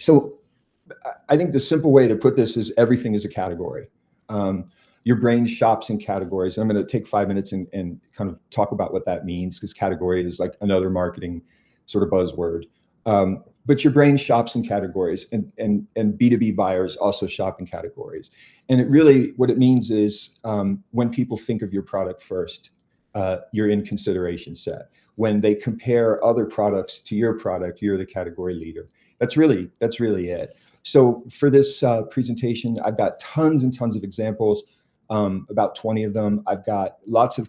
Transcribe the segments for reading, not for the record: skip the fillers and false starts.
So I think the simple way to put this is everything is a category. Your brain shops in categories. I'm going to take 5 minutes and kind of talk about what that means, because category is like another marketing sort of buzzword. But your brain shops in categories, and B2B buyers also shop in categories. And it really, what it means is when people think of your product first, you're in consideration set. When they compare other products to your product, you're the category leader. That's really it. So for this presentation, I've got tons and tons of examples, about 20 of them. I've got lots of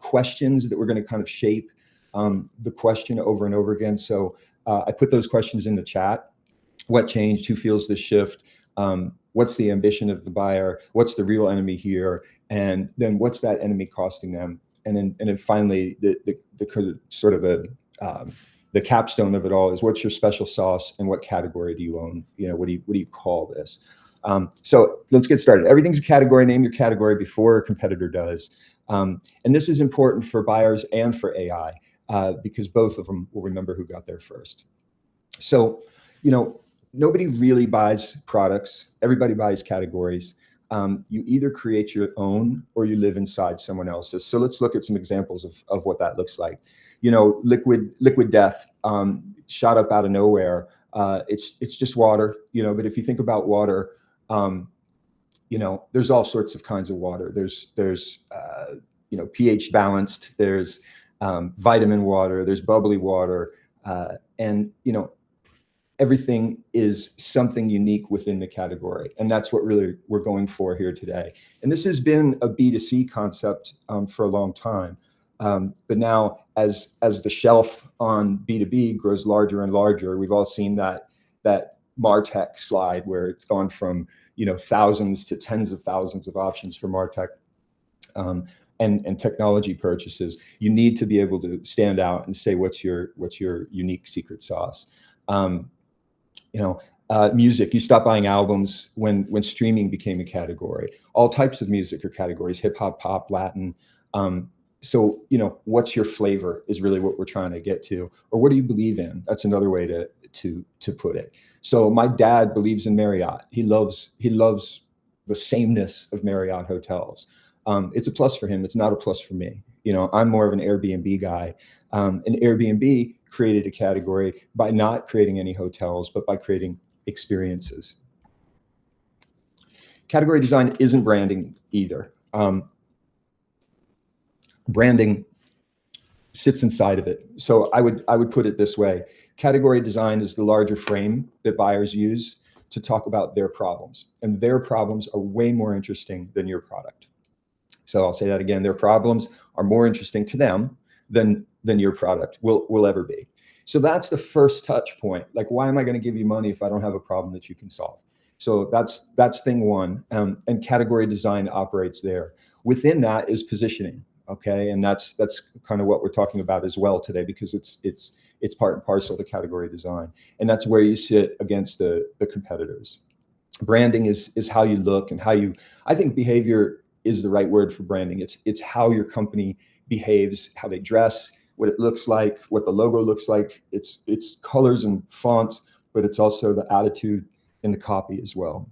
questions that we're going to kind of shape the question over and over again. So I put those questions in the chat. What changed? Who feels this shift? What's the ambition of the buyer? What's the real enemy here? And then what's that enemy costing them? And then finally, the sort of the capstone of it all is, what's your special sauce and what category do you own? You know, what do you call this? So let's get started. Everything's a category. Name your category before a competitor does. And this is important for buyers and for AI, because both of them will remember who got there first. So, you know, nobody really buys products. Everybody buys categories. You either create your own or you live inside someone else's. So let's look at some examples of what that looks like. You know, liquid death shot up out of nowhere. It's just water, you know, but if you think about water, you know, there's all sorts of kinds of water. There's you know, pH balanced, there's vitamin water, there's bubbly water, and, you know, everything is something unique within the category. And that's what really we're going for here today. And this has been a B2C concept for a long time. But now as the shelf on B2B grows larger and larger, we've all seen that MarTech slide where it's gone from, you know, thousands to tens of thousands of options for MarTech and technology purchases. You need to be able to stand out and say, what's your unique secret sauce? You know, music, you stop buying albums when streaming became a category. All types of music are categories: hip hop, pop, Latin. So, you know, what's your flavor is really what we're trying to get to, or what do you believe in? That's another way to put it. So my dad believes in Marriott. He loves the sameness of Marriott hotels. It's a plus for him. It's not a plus for me. You know, I'm more of an Airbnb guy. And Airbnb created a category by not creating any hotels, but by creating experiences. Category design isn't branding either. Branding sits inside of it. So I would put it this way. Category design is the larger frame that buyers use to talk about their problems. And their problems are way more interesting than your product. So I'll say that again. Their problems are more interesting to them than your product will ever be. So that's the first touch point. Like, why am I going to give you money if I don't have a problem that you can solve? So that's thing one. And category design operates there. Within that is positioning. Okay, and that's kind of what we're talking about as well today, because it's part and parcel to category design, and that's where you sit against the competitors. Branding is how you look and how you. I think behavior is the right word for branding. It's how your company behaves, how they dress, what it looks like, what the logo looks like. It's colors and fonts, but it's also the attitude and the copy as well.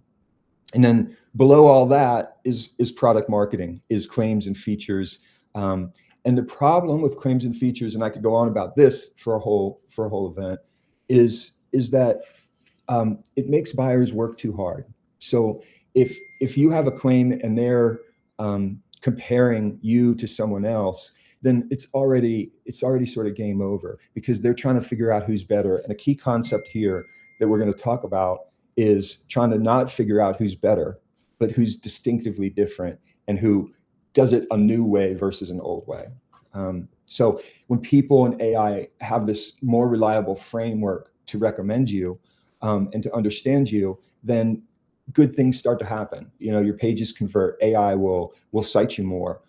And then below all that is product marketing, is claims and features. And the problem with claims and features, and I could go on about this for a whole event, is that it makes buyers work too hard. So if you have a claim and they're comparing you to someone else, then it's already sort of game over, because they're trying to figure out who's better. And a key concept here that we're going to talk about is trying to not figure out who's better, but who's distinctively different and who does it a new way versus an old way. So when people in AI have this more reliable framework to recommend you and to understand you, then good things start to happen. You know, your pages convert. AI will cite you more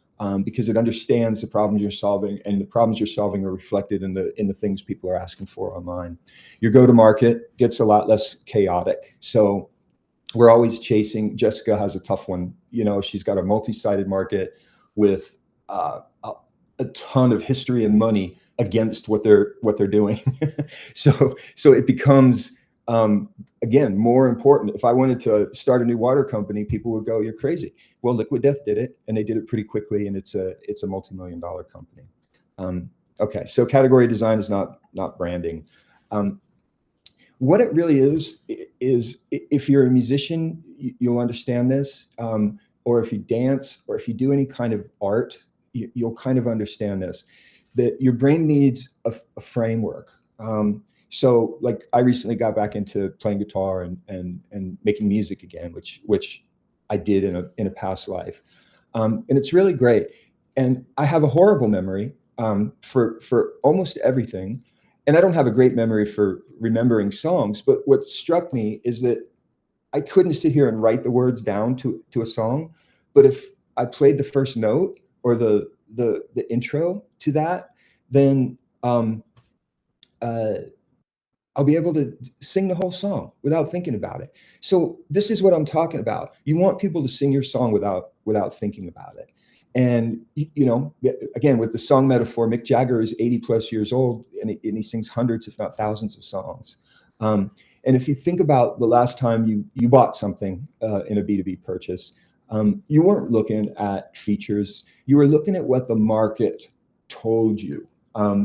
because it understands the problems you're solving, and the problems you're solving are reflected in the things people are asking for online. Your go-to-market gets a lot less chaotic. So we're always chasing. Jessica has a tough one. You know, she's got a multi-sided market with a ton of history and money against what they're doing. So it becomes again, more important, if I wanted to start a new water company, people would go, "You're crazy." Well, Liquid Death did it, and they did it pretty quickly, and it's a multi-million-dollar company. Okay, so category design is not branding. What it really is if you're a musician, you'll understand this, or if you dance, or if you do any kind of art, you'll kind of understand this, that your brain needs a framework. So like I recently got back into playing guitar and making music again, which I did in a past life. And it's really great. And I have a horrible memory for almost everything. And I don't have a great memory for remembering songs, but what struck me is that I couldn't sit here and write the words down to a song, but if I played the first note or the intro to that, then I'll be able to sing the whole song without thinking about it. So this is what I'm talking about. You want people to sing your song without thinking about it. And you know, again, with the song metaphor, Mick Jagger is 80 plus years old, and he sings hundreds, if not thousands, of songs. And if you think about the last time you bought something in a B2B purchase, you weren't looking at features. You were looking at what the market told you.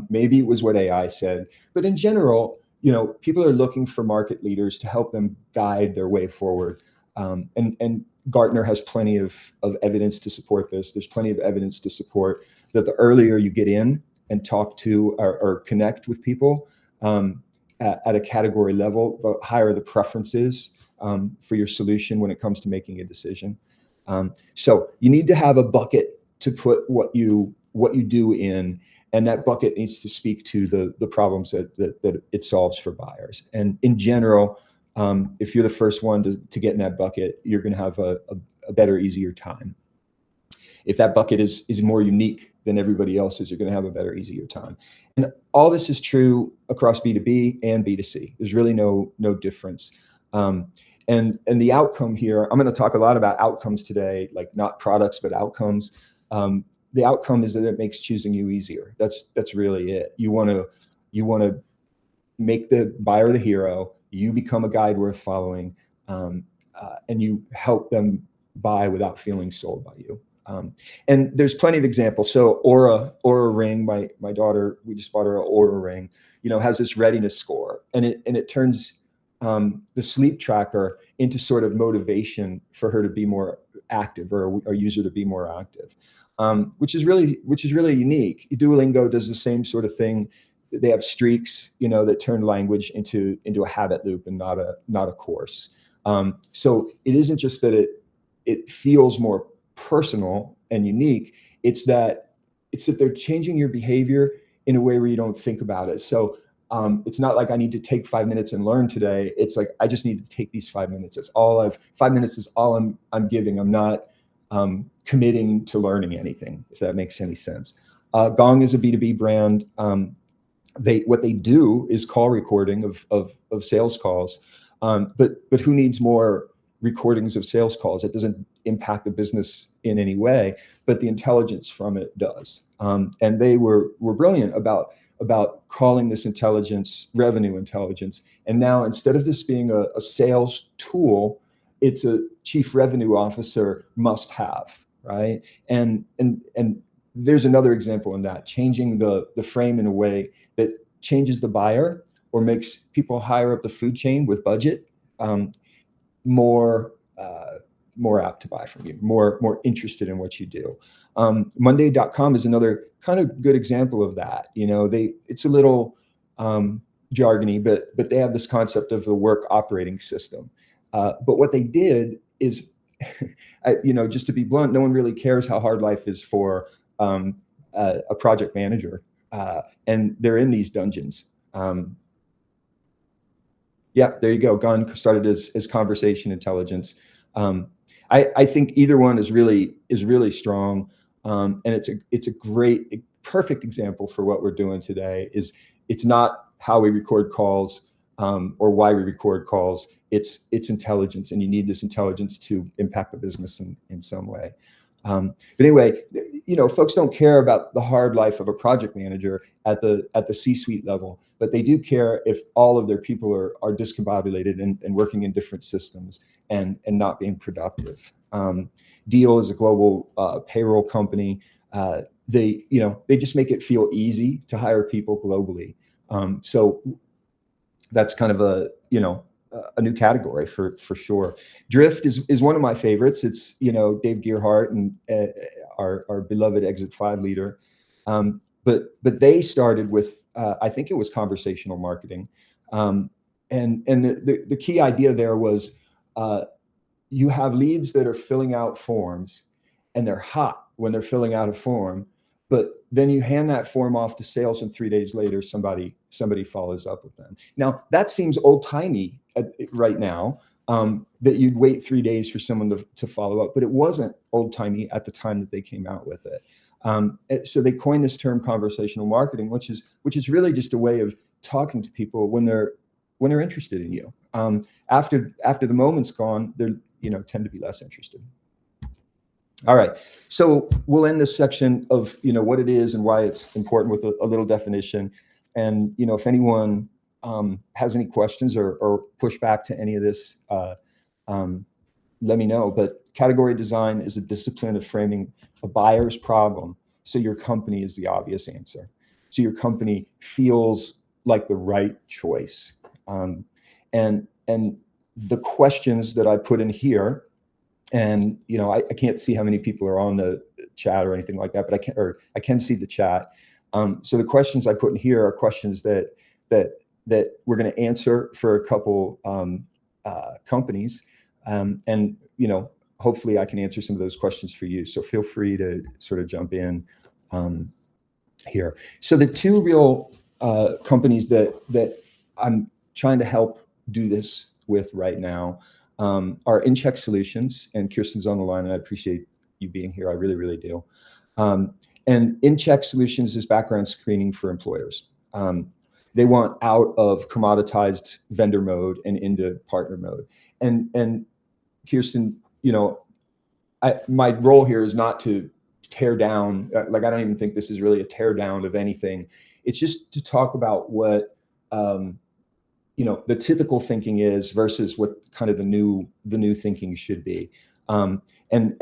Maybe it was what AI said, but in general, you know, people are looking for market leaders to help them guide their way forward. And Gartner has plenty of evidence to support this. There's plenty of evidence to support that the earlier you get in and talk to or connect with people at a category level, the higher the preferences for your solution when it comes to making a decision. So you need to have a bucket to put what you do in, and that bucket needs to speak to the problems that it solves for buyers. And in general, if you're the first one to get in that bucket, you're going to have a better, easier time. If that bucket is more unique than everybody else's, you're going to have a better, easier time. And all this is true across B2B and B2C. There's really no difference. And the outcome here, I'm going to talk a lot about outcomes today, like not products, but outcomes. The outcome is that it makes choosing you easier. That's really it. You want to make the buyer the hero. You become a guide worth following, and you help them buy without feeling sold by you. And there's plenty of examples. So Aura Ring, my daughter, we just bought her an Aura Ring, you know, has this readiness score, and it turns the sleep tracker into sort of motivation for her to be more active, or a user to be more active, which is really unique. Duolingo does the same sort of thing. They have streaks, you know, that turn language into a habit loop and not a course. So it isn't just that it feels more personal and unique. It's that they're changing your behavior in a way where you don't think about it. So it's not like I need to take 5 minutes and learn today. It's like I just need to take these 5 minutes. 5 minutes is all I'm giving. I'm not committing to learning anything, if that makes any sense. Gong is a B2B brand. What they do is call recording of sales calls, but who needs more recordings of sales calls? It doesn't impact the business in any way, but the intelligence from it does. And they were brilliant about calling this intelligence revenue intelligence. And now, instead of this being a sales tool, it's a chief revenue officer must have, right? And there's another example in that, changing the frame in a way that changes the buyer or makes people higher up the food chain with budget more apt to buy from you, more interested in what you do. Monday.com is another kind of good example of that. You know, it's a little jargony, but they have this concept of the work operating system. But what they did is, you know, just to be blunt, no one really cares how hard life is for a project manager, and they're in these dungeons. Yeah, there you go. Gun started as conversation intelligence. I think either one is really strong, and it's a great, perfect example for what we're doing today. It's not how we record calls or why we record calls. It's intelligence, and you need this intelligence to impact the business in some way. But anyway, folks don't care about the hard life of a project manager at the C-suite level, but they do care if all of their people are discombobulated and working in different systems and not being productive. Deal is a global payroll company. They just make it feel easy to hire people globally. So that's kind of a new category for sure. Drift is one of my favorites. It's Dave Gearhart and our beloved Exit 5 leader. But they started with I think it was conversational marketing, and the key idea there was you have leads that are filling out forms, and they're hot when they're filling out a form, but then you hand that form off to sales, and 3 days later, somebody follows up with them. Now that seems old timey right now, that you'd wait 3 days for someone to follow up, but it wasn't old timey at the time that they came out with it. So they coined this term conversational marketing, which is really just a way of talking to people when they're interested in you. After the moment's gone, they're tend to be less interested. All right, so we'll end this section of what it is and why it's important with a little definition. And if anyone has any questions or pushback to any of this, let me know. But category design is a discipline of framing a buyer's problem so your company is the obvious answer. So your company feels like the right choice. And the questions that I put in here, and I can't see how many people are on the chat or anything like that, but I can see the chat. So the questions I put in here are questions that we're going to answer for a couple companies, and hopefully I can answer some of those questions for you. So feel free to sort of jump in here. So the two real companies that I'm trying to help do this with right now are InCheck Solutions, and Kirsten's on the line, and I appreciate you being here. I really, really do. And InCheck Solutions is background screening for employers. They want out of commoditized vendor mode and into partner mode. And Kirsten, my role here is not to tear down, like I don't even think this is really a tear down of anything. It's just to talk about what the typical thinking is versus what kind of the new thinking should be. And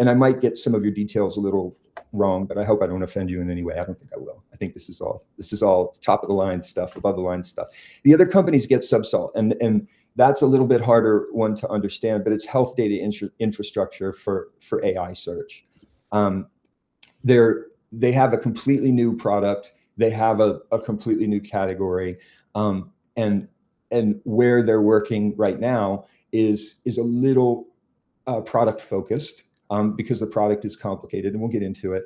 I might get some of your details a little wrong, but I hope I don't offend you in any way. I don't think I will. I think this is all top of the line stuff, above the line stuff. The other companies get Subsalt, and that's a little bit harder one to understand, but it's health data infrastructure for AI search. They have a completely new product. They have a completely new category, and where they're working right now is a little product focused, because the product is complicated, and we'll get into it.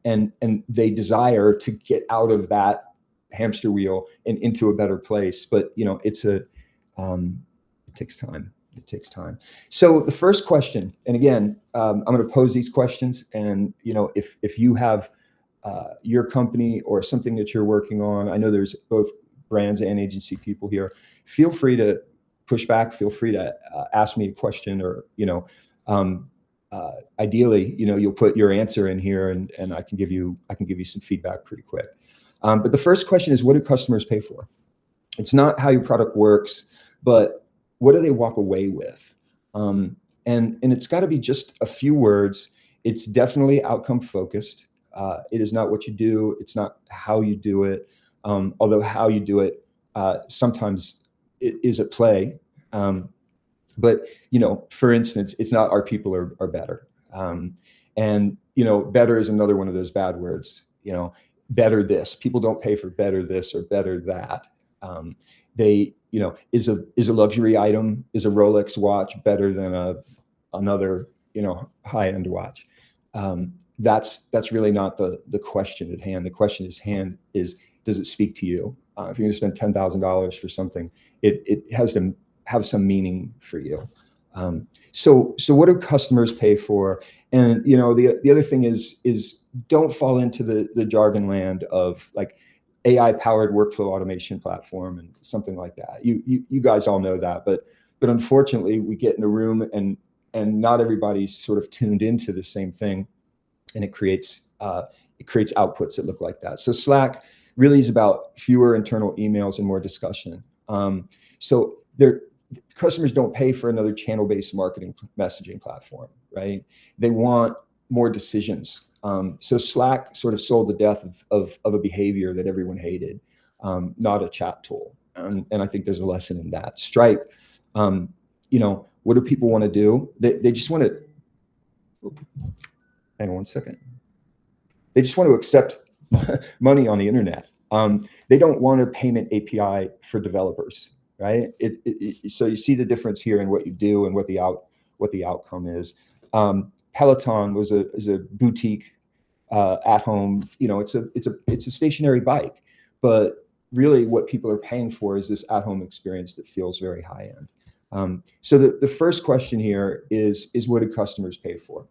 And they desire to get out of that hamster wheel and into a better place. But it takes time. It takes time. So the first question, and again, I'm going to pose these questions, and if you have your company or something that you're working on, I know there's both brands and agency people here. Feel free to push back. Feel free to ask me a question, or ideally, you'll put your answer in here, and I can give you some feedback pretty quick. But the first question is, what do customers pay for? It's not how your product works, but what do they walk away with? And it's got to be just a few words. It's definitely outcome focused. It is not what you do. It's not how you do it. Although how you do it sometimes it is at play. But for instance, it's not our people are better. And better is another one of those bad words. Better this. People don't pay for better this or better that. They is a luxury item, is a Rolex watch better than another high-end watch? That's really not the question at hand. The question is does it speak to you? If you're going to spend $10,000 for something, it has to have some meaning for you. So what do customers pay for? And the other thing is don't fall into the jargon land of like AI powered workflow automation platform and something like that. You guys all know that, but unfortunately we get in a room and not everybody's sort of tuned into the same thing, and it creates outputs that look like that. So Slack really is about fewer internal emails and more discussion. So customers don't pay for another channel-based marketing messaging platform, right? They want more decisions. So Slack sort of sold the death of a behavior that everyone hated, not a chat tool. And I think there's a lesson in that. Stripe, what do people want to do? They just want to, hang on one second. They just want to accept money on the internet. They don't want a payment API for developers, right? So you see the difference here in what you do and what the outcome is. Peloton is a boutique at home. It's a stationary bike, but really what people are paying for is this at home experience that feels very high end. So the first question here is what do customers pay for?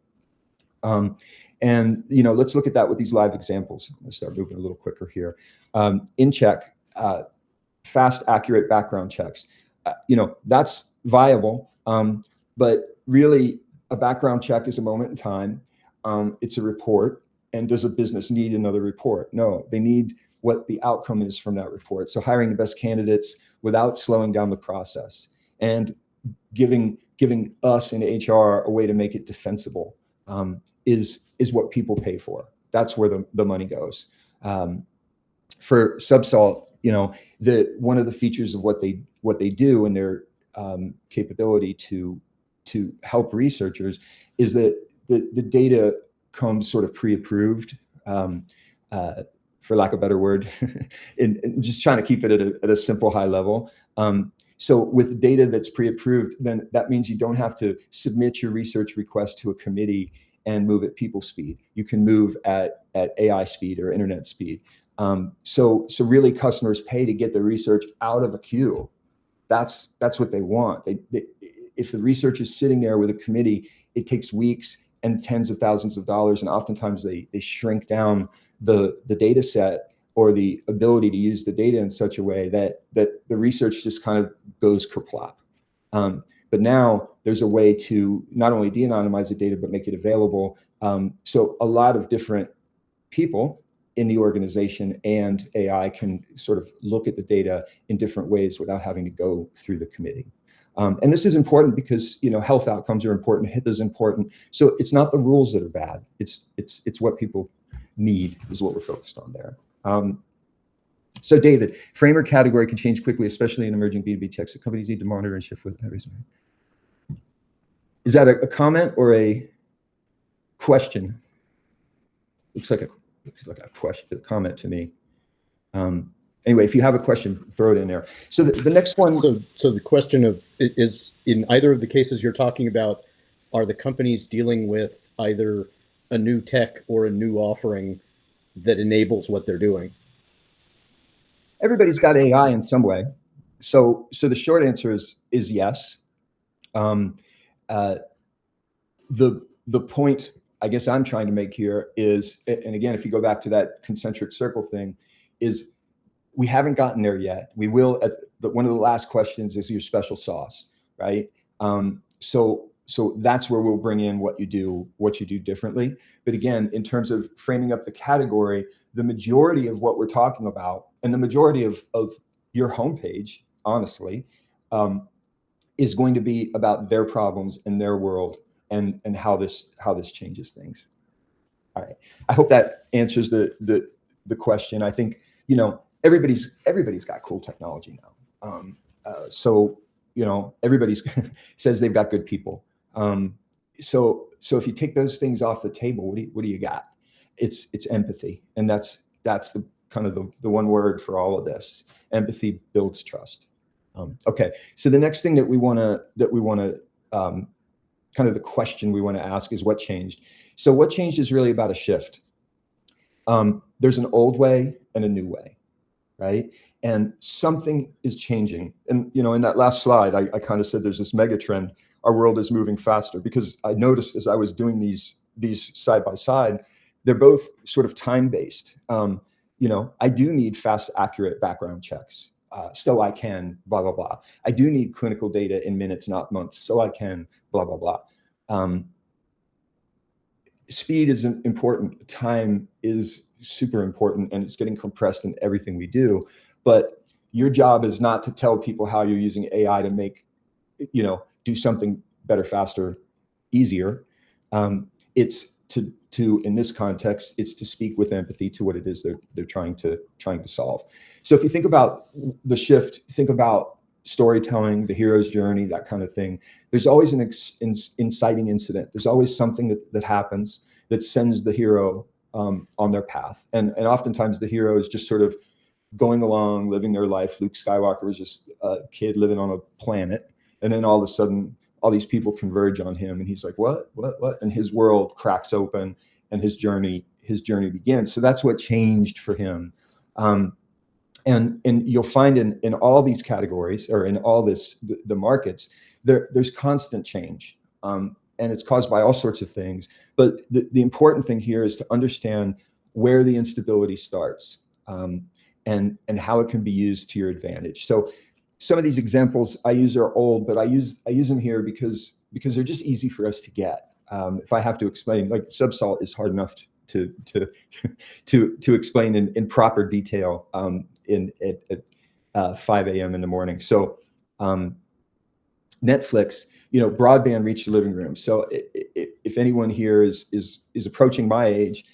And let's look at that with these live examples. Let's start moving a little quicker here. InCheck, fast, accurate background checks. That's viable, but really a background check is a moment in time. It's a report, and does a business need another report? No, they need what the outcome is from that report. So hiring the best candidates without slowing down the process, and giving us in HR a way to make it defensible. Is what people pay for. That's where the money goes. For Subsalt, one of the features of what they do and their capability to help researchers is that the data comes sort of pre-approved, for lack of a better word, in just trying to keep it at a simple high level. So with data that's pre-approved, then that means you don't have to submit your research request to a committee and move at people speed. You can move at AI speed or internet speed. So really customers pay to get the research out of a queue. That's what they want. If the research is sitting there with a committee, it takes weeks and tens of thousands of dollars, and oftentimes they shrink down the data set or the ability to use the data in such a way that the research just kind of goes kerplop. But now there's a way to not only de-anonymize the data, but make it available. So a lot of different people in the organization and AI can sort of look at the data in different ways without having to go through the committee. And this is important because health outcomes are important, HIPAA is important. So it's not the rules that are bad. It's what people need is what we're focused on there. So David, framer category can change quickly, especially in emerging B2B tech. So companies need to monitor and shift with everything. Is that a comment or a question? Looks like a question, a comment to me. Anyway, if you have a question, throw it in there. So the next one. So the question is in either of the cases you're talking about, are the companies dealing with either a new tech or a new offering that enables what they're doing? Everybody's got AI in some way. So the short answer is yes. The point I guess I'm trying to make here is, and again, if you go back to that concentric circle thing, is we haven't gotten there yet. We will. One of the last questions is your special sauce, right? So that's where we'll bring in what you do differently. But again, in terms of framing up the category, the majority of what we're talking about, and the majority of your homepage, honestly, is going to be about their problems in their world and how this changes things. All right, I hope that answers the question. I think everybody's got cool technology now. So everybody says they've got good people. So if you take those things off the table, what do you got? It's empathy, and that's the kind of the one word for all of this. Empathy builds trust. Okay, so the next thing that we want to kind of the question we want to ask is what changed. So what changed is really about a shift. There's an old way and a new way, right? And something is changing. And in that last slide, I kind of said there's this mega trend. Our world is moving faster, because I noticed as I was doing these side by side, they're both sort of time-based. I do need fast, accurate background checks. So I can blah, blah, blah. I do need clinical data in minutes, not months, so I can blah, blah, blah. Speed is important. Time is super important, and it's getting compressed in everything we do. But your job is not to tell people how you're using AI to make, do something better, faster, easier. It's to in this context, it's to speak with empathy to what it is they're trying to solve. So if you think about the shift, think about storytelling, the hero's journey, that kind of thing. There's always an inciting incident. There's always something that happens that sends the hero on their path, and oftentimes the hero is just sort of going along, living their life. Luke Skywalker was just a kid living on a planet, and then all of a sudden, all these people converge on him, and he's like, "What? And his world cracks open, and his journey begins. So that's what changed for him. And you'll find in all these categories, or in all the markets, there's constant change, and it's caused by all sorts of things. But the important thing here is to understand where the instability starts, and how it can be used to your advantage. So some of these examples I use are old, but I use them here because they're just easy for us to get. If I have to explain, like Subsalt is hard enough to explain in proper detail at 5 a.m. in the morning. So Netflix, broadband reached the living room. So if anyone here is approaching my age,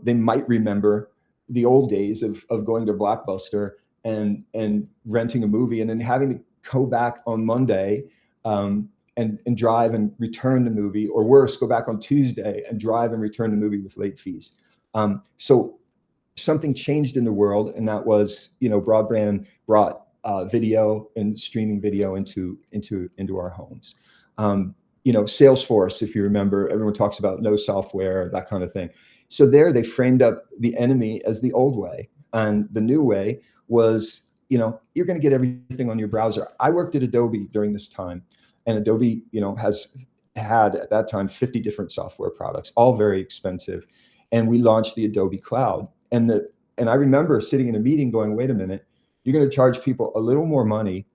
they might remember the old days of going to Blockbuster and renting a movie, and then having to go back on Monday and drive and return the movie, or worse, go back on Tuesday and drive and return the movie with late fees. So something changed in the world, and that was, broadband brought video and streaming video into our homes. Salesforce, if you remember, everyone talks about no software, that kind of thing. So there they framed up the enemy as the old way, and the new way was, you're going to get everything on your browser. I worked at Adobe during this time, and Adobe, has had at that time 50 different software products, all very expensive. And we launched the Adobe Cloud. And I remember sitting in a meeting going, wait a minute, you're going to charge people a little more money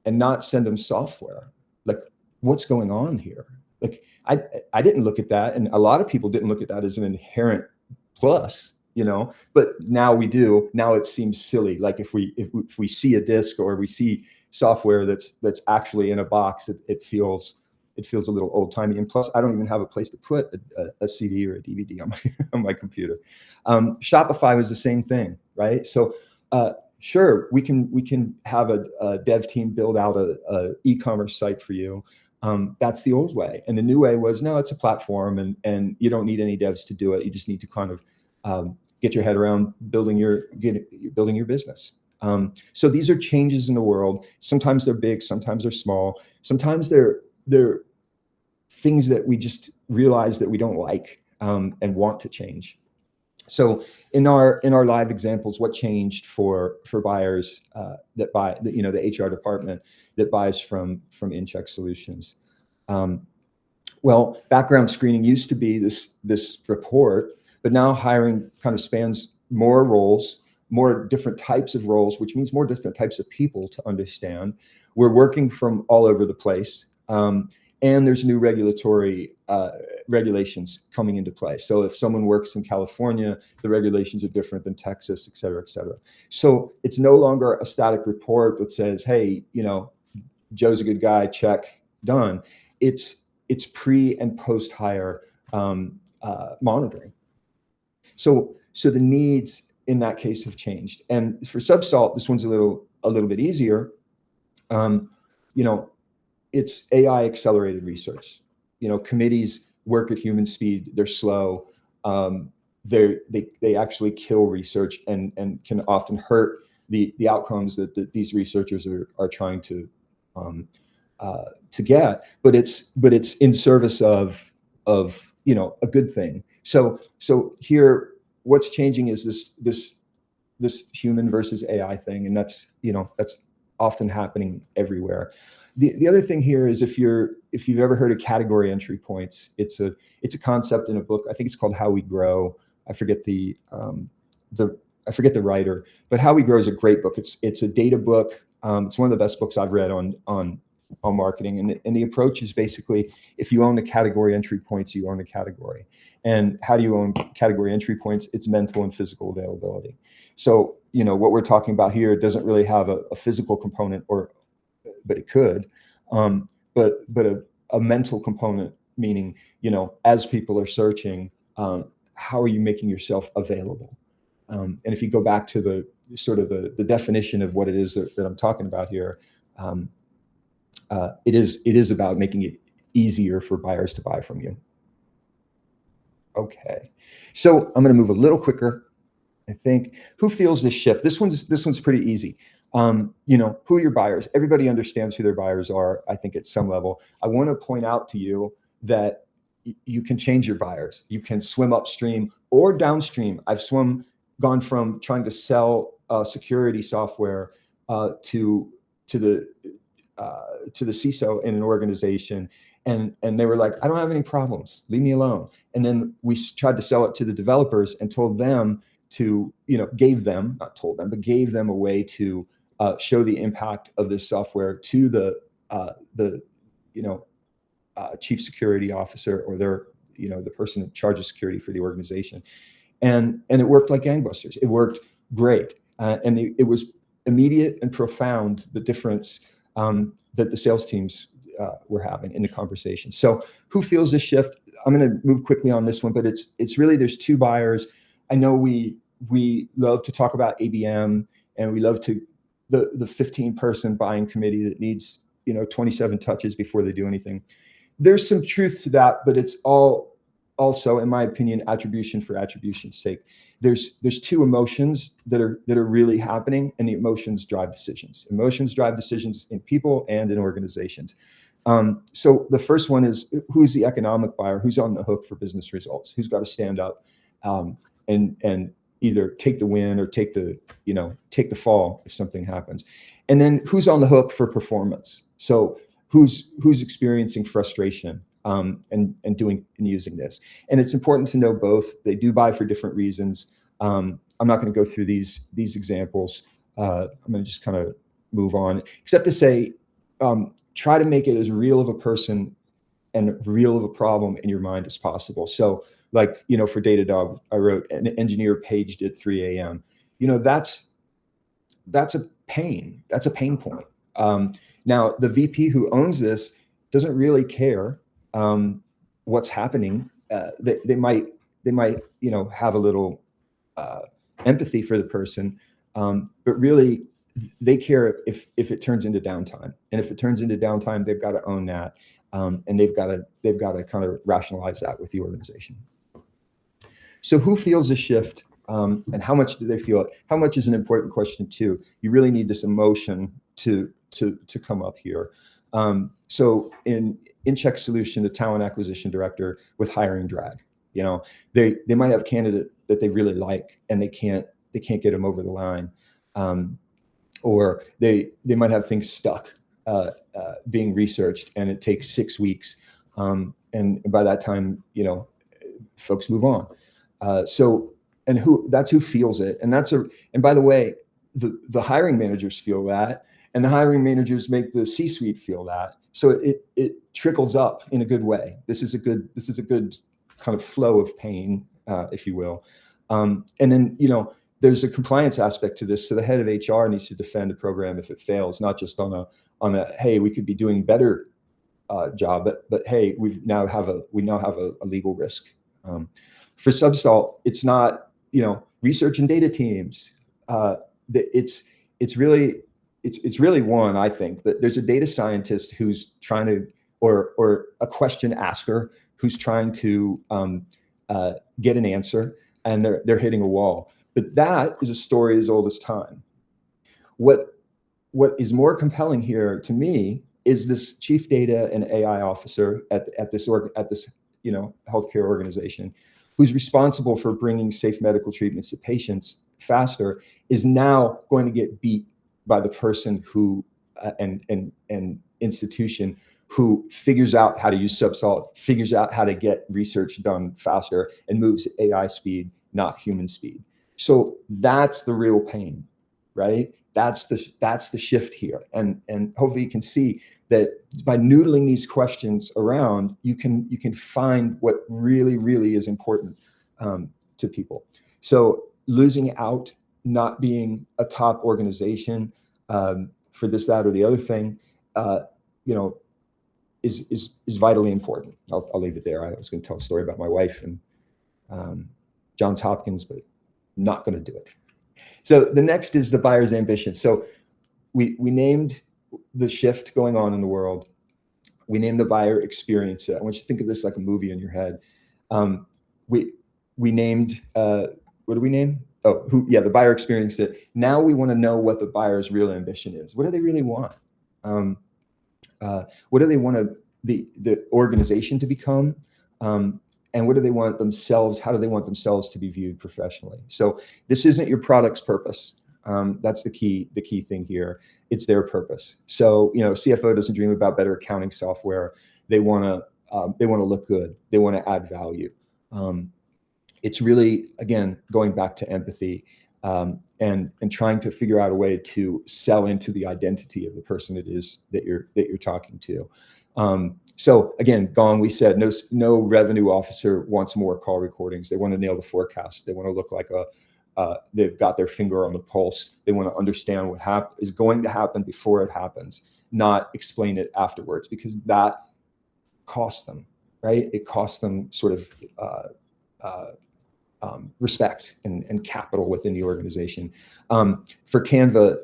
and not send them software. Like, what's going on here? Like, I didn't look at that, and a lot of people didn't look at that as an inherent plus, but now we do. Now it seems silly. Like if we see a disc, or we see software that's actually in a box, it feels a little old timey. And plus, I don't even have a place to put a CD or a DVD on my computer. Shopify was the same thing, right? So sure, we can have a dev team build out a e-commerce site for you. That's the old way. And the new way was, no, it's a platform, and you don't need any devs to do it. You just need to kind of get your head around building your business. So these are changes in the world. Sometimes they're big, sometimes they're small. Sometimes they're things that we just realize that we don't like, and want to change. So in our live examples, what changed for buyers that buy, the HR department that buys from InCheck Solutions? Well, background screening used to be this report, but now hiring kind of spans more roles, more different types of roles, which means more different types of people to understand. We're working from all over the place. And there's new regulatory regulations coming into play. So if someone works in California, the regulations are different than Texas, et cetera, et cetera. So it's no longer a static report that says, hey, Joe's a good guy, check, done. It's pre and post hire monitoring. So the needs in that case have changed. And for Subsalt, this one's a little bit easier. It's AI accelerated research. Committees work at human speed. They're slow. They actually kill research and can often hurt the outcomes that these researchers are trying to get. But it's in service of a good thing. So here, what's changing is this human versus AI thing, and that's often happening everywhere. The other thing here is, if you've ever heard of category entry points, it's a concept in a book. I think it's called How We Grow. I forget the writer, but How We Grow is a great book. It's a data book. It's one of the best books I've read on on marketing. And the approach is basically, if you own the category entry points, you own the category. And how do you own category entry points? It's mental and physical availability. So, what we're talking about here doesn't really have a physical component, but it could, but a mental component, meaning, as people are searching, how are you making yourself available? And if you go back to the sort of the definition of what it is that I'm talking about here, it is about making it easier for buyers to buy from you. Okay, so I'm going to move a little quicker. I think, who feels this shift? This one's pretty easy. Who are your buyers? Everybody understands who their buyers are, I think, at some level. I want to point out to you that you can change your buyers. You can swim upstream or downstream. I've gone from trying to sell security software to the CISO in an organization, and they were like, I don't have any problems, leave me alone. And then we tried to sell it to the developers and told them to, gave them a way to show the impact of this software to the chief security officer, or the person in charge of security for the organization. And it worked like gangbusters. It worked great. And it was immediate and profound, the difference that the sales teams were having in the conversation. So who feels this shift? I'm going to move quickly on this one, but it's really, there's two buyers. I know we love to talk about ABM, and we love the 15-person buying committee that needs 27 touches before they do anything. There's some truth to that, but it's all also, in my opinion, attribution for attribution's sake. There's two emotions that are really happening, and the emotions drive decisions. Emotions drive decisions in people and in organizations. So the first one is, who's the economic buyer? Who's on the hook for business results? Who's got to stand up and either take the win or take the fall if something happens? And then who's on the hook for performance? So who's experiencing frustration and using this? And it's important to know both. They do buy for different reasons. I'm not going to go through these examples. I'm going to just kind of move on, except to say, try to make it as real of a person and real of a problem in your mind as possible. So, like, for Datadog, I wrote, an engineer paged at 3 a.m. That's a pain. That's a pain point. Now, the VP who owns this doesn't really care what's happening. They might have a little empathy for the person, but really they care if it turns into downtime. And if it turns into downtime, they've got to own that, and they've got to kind of rationalize that with the organization. So who feels a shift, and how much do they feel it? How much is an important question too. You really need this emotion to come up here. So in InCheck solution, the talent acquisition director with hiring drag, they might have a candidate that they really like, and they can't get them over the line, or they might have things stuck being researched, and it takes 6 weeks, and by that time, folks move on. That's who feels it, and by the way, the hiring managers feel that, and the hiring managers make the C-suite feel that. So it trickles up in a good way. This is a good kind of flow of pain, if you will. And then, there's a compliance aspect to this. So the head of HR needs to defend the program if it fails, not just on a hey, we could be doing better job, but hey, we now have a legal risk. For Subsalt, it's not, research and data teams. It's really one, I think, that there's a data scientist who's trying to, or a question asker who's trying to get an answer, and they're hitting a wall. But that is a story as old as time. What is more compelling here to me is this chief data and AI officer at this healthcare organization, who's responsible for bringing safe medical treatments to patients faster, is now going to get beat by the person who and institution who figures out how to use Subsalt, figures out how to get research done faster, and moves at AI speed, not human speed. So that's the real pain, right? That's the shift here, and hopefully you can see that by noodling these questions around, you can find what really is important to people. So losing out, not being a top organization for this, that, or the other thing, you know, is vitally important. I'll leave it there. I was going to tell a story about my wife and Johns Hopkins, but not going to do it. So the next is the buyer's ambition. So we named the shift going on in the world. We named the buyer experience. I want you to think of this like a movie in your head. We named, what do we name? Oh, the buyer experience it. Now we want to know what the buyer's real ambition is. What do they really want? What do they want the organization to become? And what do they want themselves? How do they want themselves to be viewed professionally? So this isn't your product's purpose. That's the key thing here. It's their purpose. So, CFO doesn't dream about better accounting software. They want to look good. They want to add value. It's really, again, going back to empathy and trying to figure out a way to sell into the identity of the person it is that you're talking to. So again, Gong, we said no revenue officer wants more call recordings. They want to nail the forecast. They want to look like they've got their finger on the pulse. They want to understand what is going to happen before it happens, not explain it afterwards, because that costs them, right? It costs them sort of respect and capital within the organization. For Canva,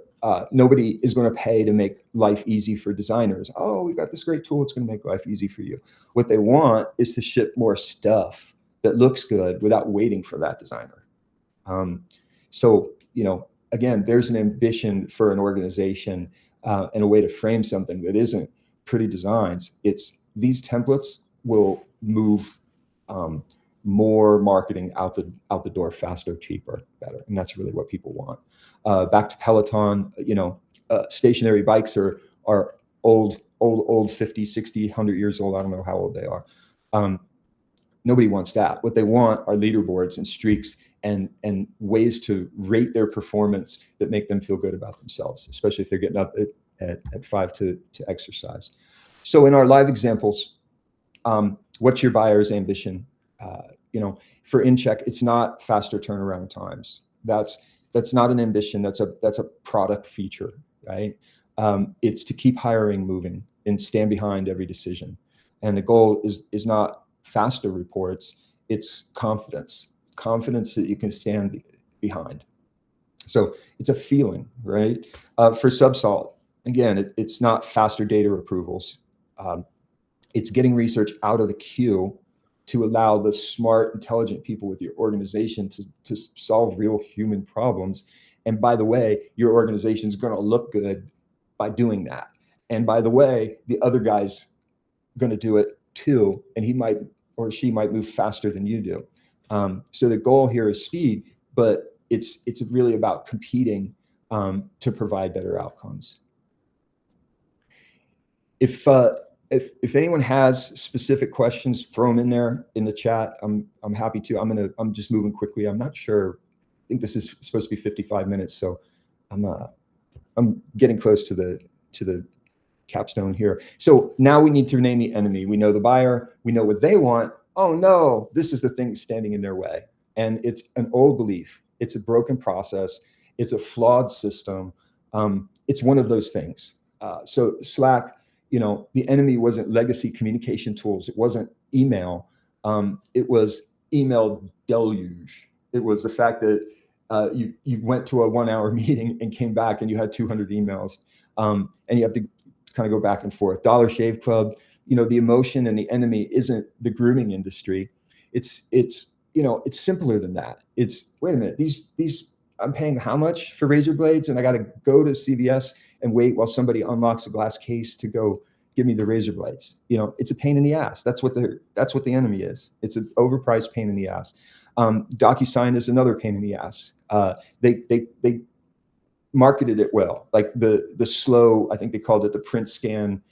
nobody is going to pay to make life easy for designers. Oh, we've got this great tool. It's going to make life easy for you. What they want is to ship more stuff that looks good without waiting for that designer. So, again, there's an ambition for an organization and a way to frame something that isn't pretty designs. It's these templates will move more marketing out the door faster, cheaper, better. And that's really what people want. Back to Peloton, stationary bikes are old 50, 60, 100 years old. I don't know how old they are. Nobody wants that. What they want are leaderboards and streaks and ways to rate their performance that make them feel good about themselves, especially if they're getting up at 5 to exercise. So in our live examples, what's your buyer's ambition? For InCheck, it's not faster turnaround times. That's not an ambition. That's a product feature, right? It's to keep hiring moving and stand behind every decision. And the goal is not faster reports. It's confidence that you can stand behind. So it's a feeling, right? For Subsalt, again, it's not faster data approvals. It's getting research out of the queue to allow the smart, intelligent people with your organization to solve real human problems. And by the way, your organization is going to look good by doing that. And by the way, the other guy's going to do it too, and he might or she might move faster than you do. So the goal here is speed, but it's really about competing to provide better outcomes. If anyone has specific questions, throw them in there in the chat. I'm happy to. I'm just moving quickly. I'm not sure. I think this is supposed to be 55 minutes, so I'm getting close to the capstone here. So now we need to name the enemy. We know the buyer. We know what they want. Oh no, this is the thing standing in their way, and it's an old belief. It's a broken process. It's a flawed system. It's one of those things. So Slack. The enemy wasn't legacy communication tools. It wasn't email. It was email deluge. It was the fact that you went to a 1-hour meeting and came back and you had 200 emails, and you have to kind of go back and forth. Dollar Shave Club. The emotion and the enemy isn't the grooming industry. It's simpler than that. It's, wait a minute, these I'm paying how much for razor blades, and I got to go to CVS and wait while somebody unlocks a glass case to go give me the razor blades. It's a pain in the ass. That's what the enemy is. It's an overpriced pain in the ass. DocuSign is another pain in the ass. They marketed it well, like the slow. I think they called it the print sign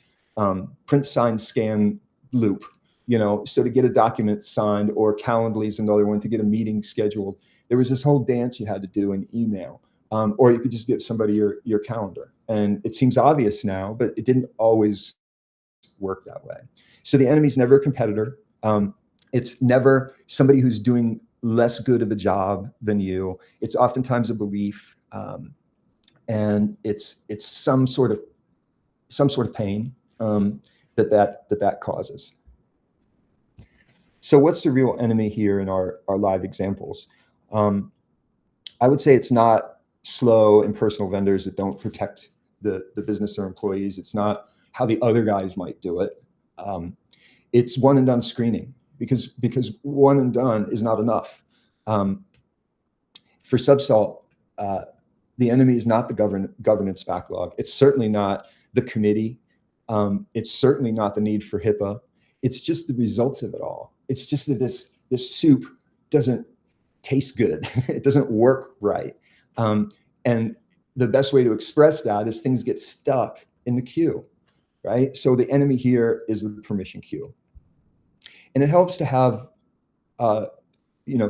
scan loop. So to get a document signed, or Calendly is another one, to get a meeting scheduled, there was this whole dance you had to do in email, or you could just give somebody your calendar. And it seems obvious now, but it didn't always work that way. So the enemy's never a competitor. It's never somebody who's doing less good of a job than you. It's oftentimes a belief, and it's some sort of pain that causes. So what's the real enemy here in our live examples? I would say it's not slow, impersonal vendors that don't protect the business or employees. It's not how the other guys might do it. It's one and done screening, because one and done is not enough. For Subsalt, the enemy is not the governance backlog. It's certainly not the committee. It's certainly not the need for HIPAA. It's just the results of it all. It's just that this soup doesn't taste good. It doesn't work right. And the best way to express that is things get stuck in the queue, right? So the enemy here is the permission queue. And it helps to have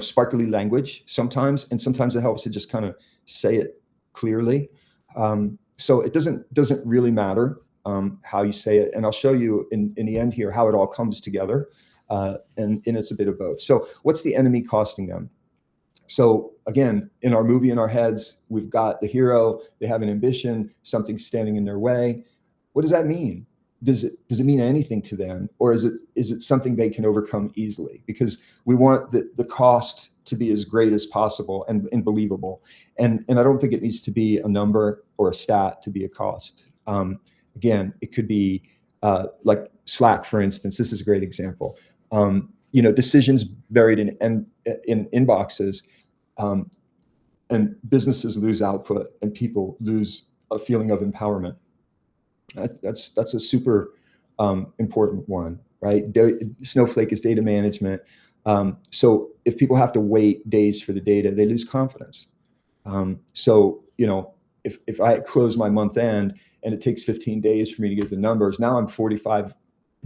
sparkly language sometimes, and sometimes it helps to just kind of say it clearly. So it doesn't really matter how you say it. And I'll show you in the end here how it all comes together. And it's a bit of both. So what's the enemy costing them? So again, in our movie, in our heads, we've got the hero, they have an ambition, something's standing in their way. What does that mean? Does it mean anything to them? Or is it something they can overcome easily? Because we want the cost to be as great as possible and believable. And I don't think it needs to be a number or a stat to be a cost. Again, it could be like Slack, for instance. This is a great example. Decisions buried in inboxes, and businesses lose output and people lose a feeling of empowerment. That's a super important one, right? Snowflake is data management. So if people have to wait days for the data, they lose confidence. So if I close my month end and it takes 15 days for me to get the numbers, now I'm 45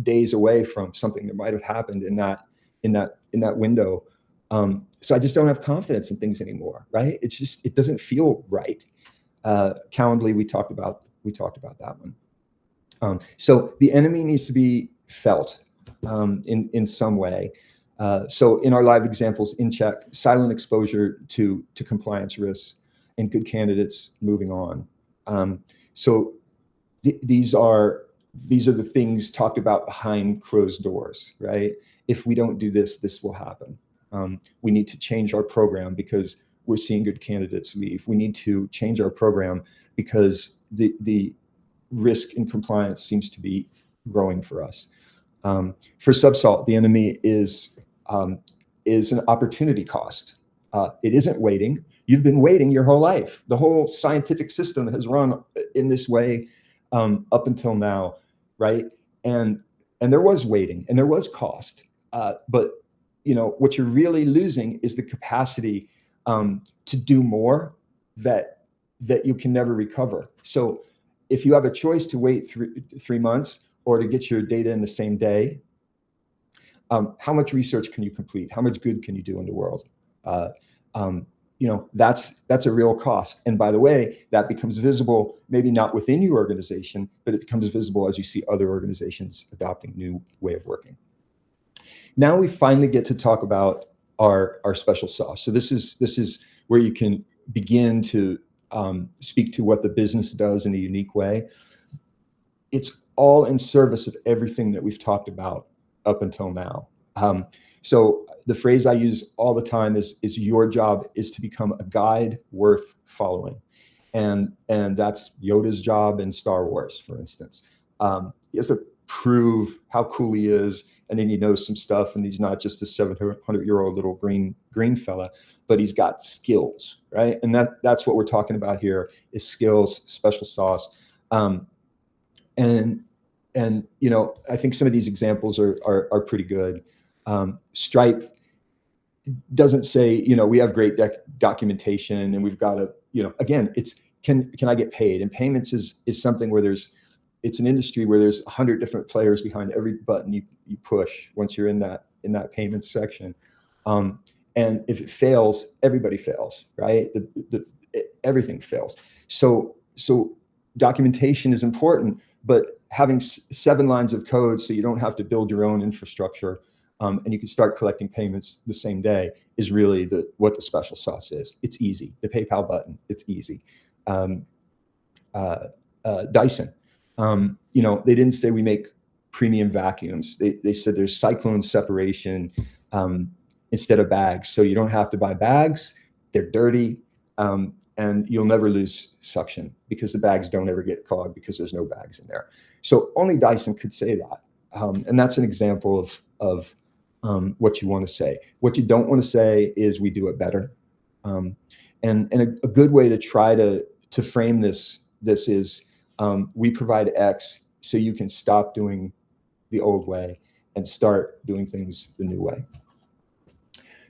days away from something that might have happened in that window. So I just don't have confidence in things anymore, right? It doesn't feel right. Calendly, we talked about that one. So the enemy needs to be felt in some way. So in our live examples, InCheck, silent exposure to compliance risks, and good candidates moving on. So these are the things talked about behind closed doors, right? If we don't do this, this will happen. We need to change our program because we're seeing good candidates leave. We need to change our program because the risk in compliance seems to be growing for us. For Subsalt, the enemy is an opportunity cost. It isn't waiting. You've been waiting your whole life. The whole scientific system has run in this way up until now, right? And there was waiting and there was cost. But what you're really losing is the capacity to do more that you can never recover. So if you have a choice to wait 3 months or to get your data in the same day, how much research can you complete? How much good can you do in the world? That's a real cost. And by the way, that becomes visible, maybe not within your organization, but it becomes visible as you see other organizations adopting new way of working. Now we finally get to talk about our special sauce. So this is where you can begin to speak to what the business does in a unique way. It's all in service of everything that we've talked about up until now. So the phrase I use all the time is your job is to become a guide worth following. And that's Yoda's job in Star Wars, for instance. He has to prove how cool he is, and then he knows some stuff, and he's not just a 700-year-old little green fella, but he's got skills, right? And that's what we're talking about here is skills, special sauce. And I think some of these examples are pretty good. Stripe doesn't say, we have great documentation and we've got to, again, it's can I get paid? And payments is something where it's an industry where there's 100 different players behind every button you push once you're in that payments section. And if it fails, everybody fails, right? Everything fails. So documentation is important, but having 7 lines of code so you don't have to build your own infrastructure, and you can start collecting payments the same day is really what the special sauce is. It's easy. The PayPal button, it's easy. Dyson, they didn't say we make premium vacuums. They said there's cyclone separation instead of bags. So you don't have to buy bags. They're dirty. And you'll never lose suction because the bags don't ever get clogged because there's no bags in there. So only Dyson could say that. And that's an example of what you want to say. What you don't want to say is we do it better. And a good way to try to frame this is we provide X so you can stop doing the old way and start doing things the new way.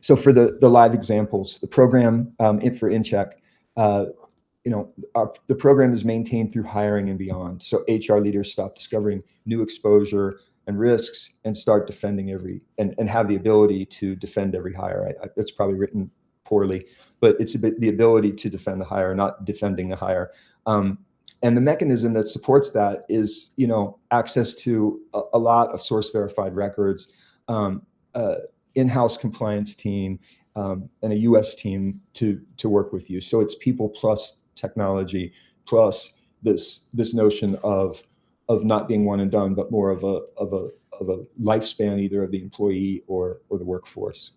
So for the live examples, the program for InCheck, the program is maintained through hiring and beyond. So HR leaders stop discovering new exposure and risks and start defending and have the ability to defend every hire. That's probably written poorly, but it's the ability to defend the hire, not defending the hire. And the mechanism that supports that is, access to a lot of source verified records, in-house compliance team, and a US team to work with you. So it's people plus technology plus this notion of not being one and done, but more of a lifespan, either of the employee or the workforce.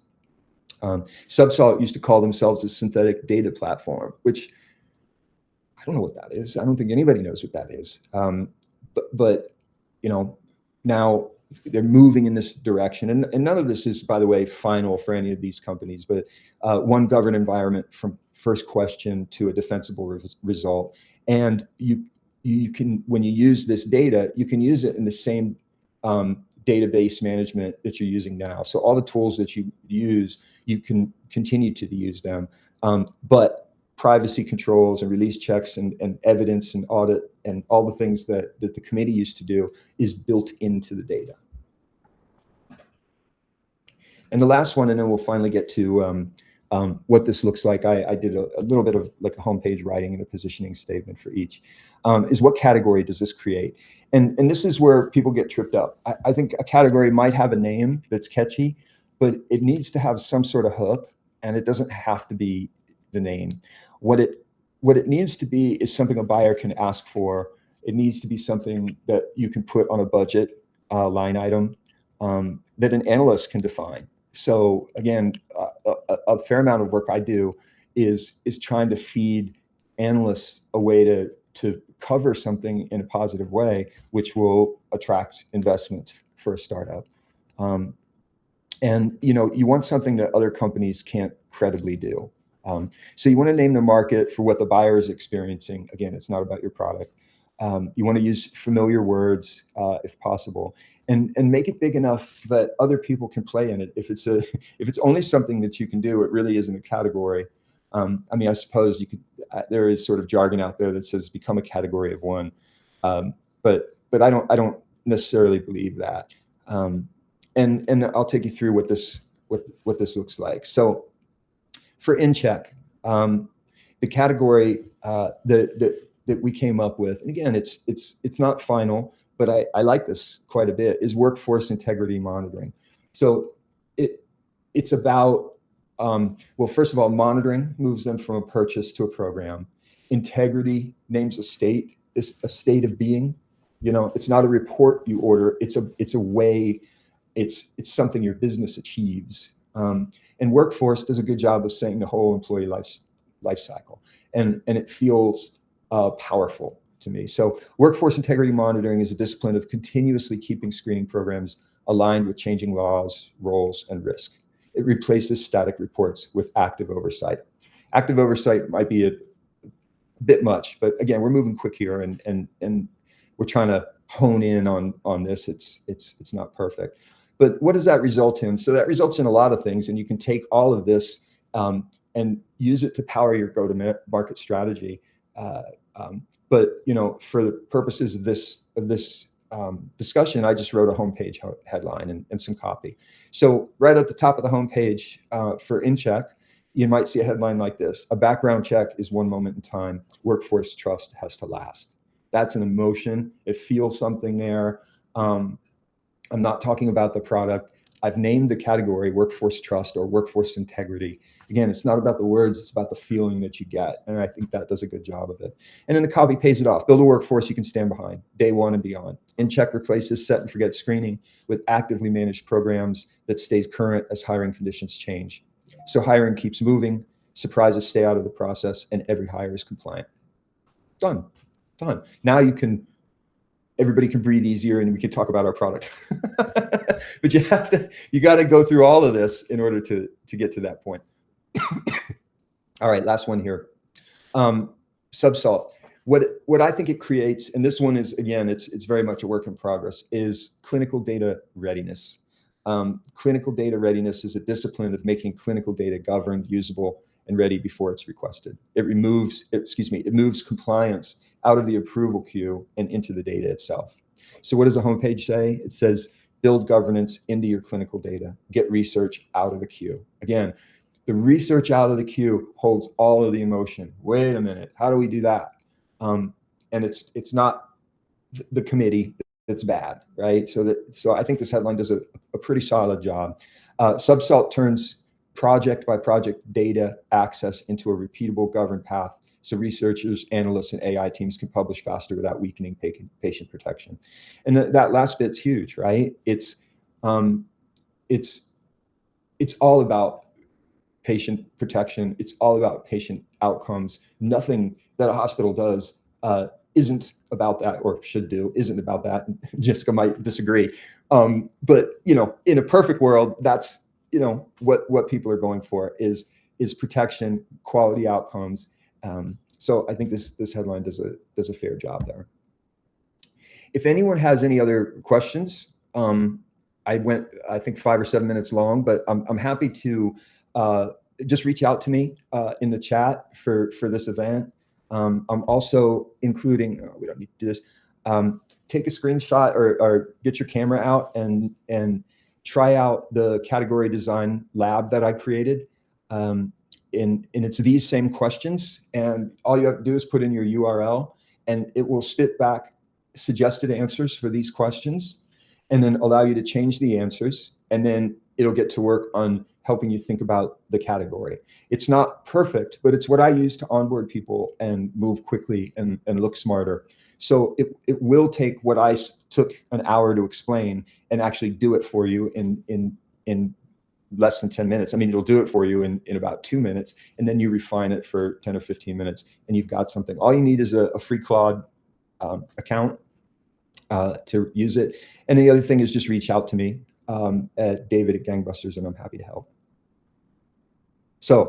Subsalt used to call themselves a synthetic data platform, which I don't know what that is. I don't think anybody knows what that is. But now they're moving in this direction. And none of this is, by the way, final for any of these companies, but one governed environment from first question to a defensible result. And you can, when you use this data, you can use it in the same database management that you're using now. So all the tools that you use, you can continue to use them. But privacy controls and release checks and evidence and audit and all the things that the committee used to do is built into the data. And the last one, and then we'll finally get to what this looks like. I did a little bit of like a homepage writing and a positioning statement for each, is what category does this create? And this is where people get tripped up. I think a category might have a name that's catchy, but it needs to have some sort of hook, and it doesn't have to be the name. What it needs to be is something a buyer can ask for. It needs to be something that you can put on a budget line item that an analyst can define. So again, a fair amount of work I do is trying to feed analysts a way to cover something in a positive way, which will attract investment for a startup. And you want something that other companies can't credibly do. So you want to name the market for what the buyer is experiencing. Again, it's not about your product. You want to use familiar words if possible, and make it big enough that other people can play in it. If it's only something that you can do, it really isn't a category. I mean, I suppose you could. There is sort of jargon out there that says become a category of one, but I don't necessarily believe that. And I'll take you through what this looks like. So for InCheck, the category that we came up with, and again, it's not final, but I like this quite a bit, is workforce integrity monitoring. So it's about, well, first of all, monitoring moves them from a purchase to a program. Integrity names a state, is a state of being. It's not a report you order. It's a way. It's something your business achieves. And workforce does a good job of saying the whole employee life cycle, and it feels powerful to me. So workforce integrity monitoring is a discipline of continuously keeping screening programs aligned with changing laws, roles, and risk. It replaces static reports with active oversight. Active oversight might be a bit much, but again, we're moving quick here, and we're trying to hone in on this. It's not perfect. But what does that result in? So that results in a lot of things, and you can take all of this and use it to power your go-to-market strategy. But for the purposes of this discussion, I just wrote a homepage headline and some copy. So right at the top of the homepage for InCheck, you might see a headline like this: "A background check is one moment in time. Workforce trust has to last." That's an emotion. It feels something there. I'm not talking about the product. I've named the category workforce trust or workforce integrity. Again, it's not about the words, it's about the feeling that you get. And I think that does a good job of it. And then the copy pays it off. Build a workforce you can stand behind, day one and beyond. InCheck replaces set and forget screening with actively managed programs that stays current as hiring conditions change. So hiring keeps moving, surprises stay out of the process, and every hire is compliant. Done, done. Now everybody can breathe easier and we can talk about our product. But you got to go through all of this in order to get to that point. All right, last one here. Subsalt. What I think it creates, and this one is, again, it's very much a work in progress, is clinical data readiness. Clinical data readiness is a discipline of making clinical data governed, usable, and ready before it's requested. It moves compliance out of the approval queue and into the data itself. So what does the homepage say? It says, build governance into your clinical data, get research out of the queue. Again, the research out of the queue holds all of the emotion. Wait a minute, how do we do that? And it's not the committee that's bad, right? So I think this headline does a pretty solid job. Subsalt turns project by project data access into a repeatable governed path so researchers, analysts, and AI teams can publish faster without weakening patient protection. And that last bit's huge, right? It's all about patient protection. It's all about patient outcomes. Nothing that a hospital does isn't about that, or should do, isn't about that. Jessica might disagree. But in a perfect world, that's what people are going for is protection, quality outcomes. So I think this headline does a fair job there. If anyone has any other questions, I went, I think, 5 or 7 minutes long, but I'm happy to just reach out to me in the chat for this event. I'm also including, we don't need to do this, take a screenshot or get your camera out and try out the category design lab that I created. And it's these same questions, and all you have to do is put in your URL and it will spit back suggested answers for these questions and then allow you to change the answers, and then it'll get to work on helping you think about the category. It's not perfect, but it's what I use to onboard people and move quickly and look smarter. So it will take what I took an hour to explain and actually do it for you in less than 10 minutes. I mean, it'll do it for you in about 2 minutes, and then you refine it for 10 or 15 minutes, and you've got something. All you need is a free Claude account to use it. And the other thing is just reach out to me at David at Gangbusters, and I'm happy to help. So